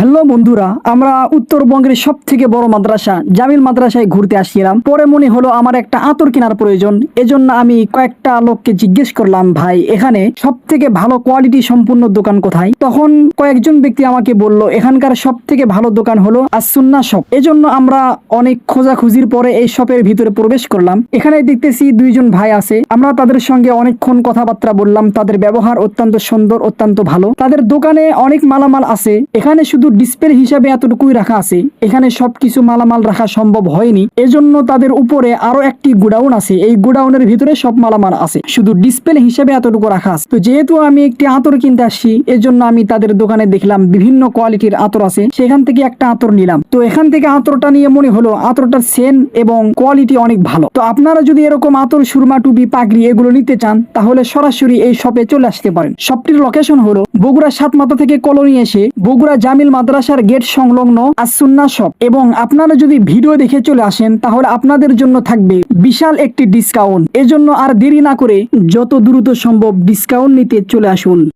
Hello বন্ধুরা, আমরা উত্তরবঙ্গের সব থেকে বড় মাদ্রাসা জামিল মাদ্রাসায় ঘুরতে আসছিলাম। পরে মনে হলো আমার একটা আতর কেনার প্রয়োজন। এজন্য আমি কয়েকটা লোককে জিজ্ঞেস করলাম, ভাই এখানে সব থেকে ভালো কোয়ালিটি সম্পূর্ণ দোকান কোথায়? তখন কয়েকজন ব্যক্তি আমাকে বলল এখানকার সব থেকে ভালো দোকান হলো আস-সুন্নাহ শপ। এজন্য আমরা অনেক খোঁজাখুঁজির পরে এই শপের ভিতরে প্রবেশ করলাম। এখানে দেখতেছি দুইজন ভাই আছে। আমরা তাদের সঙ্গে অনেকক্ষণ কথাবার্তা বললাম। তাদের ব্যবহার অত্যন্ত সুন্দর, অত্যন্ত ভালো। তাদের দোকানে অনেক মালামাল আছে। এখানে শুধু ডিসপ্লে হিসাবে এতটুকুই রাখা আছে, এখানে সবকিছু মালামাল রাখা সম্ভব হয়নি। এজন্য তাদের উপরে আরো একটি গোডাউন আছে, এই গোডাউনের ভিতরে সব মালামাল আছে, শুধু ডিসপ্লে হিসাবে এতটুকু রাখা আছে। তো যেহেতু আমি একটি আতর কিনতে আসছি, এজন্য আমি তাদের দোকানে দেখলাম বিভিন্ন কোয়ালিটির আতর আছে, সেখান থেকে একটা আতর নিলাম। তো এখান থেকে আতরটা নিয়ে মনে হলো আতরটার সেন এবং কোয়ালিটি অনেক ভালো। তো আপনারা যদি এরকম আতর, সুরমা, টুপি, পাগড়ি এগুলো নিতে চান তাহলে সরাসরি এই শপে চলে আসতে পারেন। শপটির লোকেশন হলো বগুড়া সাতমাথা থেকে কলোনি এসে বগুড়া জামিল মাদ্রাসার গেট সংলগ্ন আস-সুন্নাহ শপ। এবং আপনারা যদি ভিডিও দেখে চলে আসেন তাহলে আপনাদের জন্য থাকবে বিশাল একটি ডিসকাউন্ট। এজন্য আর দেরি না করে যত দ্রুত সম্ভব ডিসকাউন্ট নিতে চলে আসুন।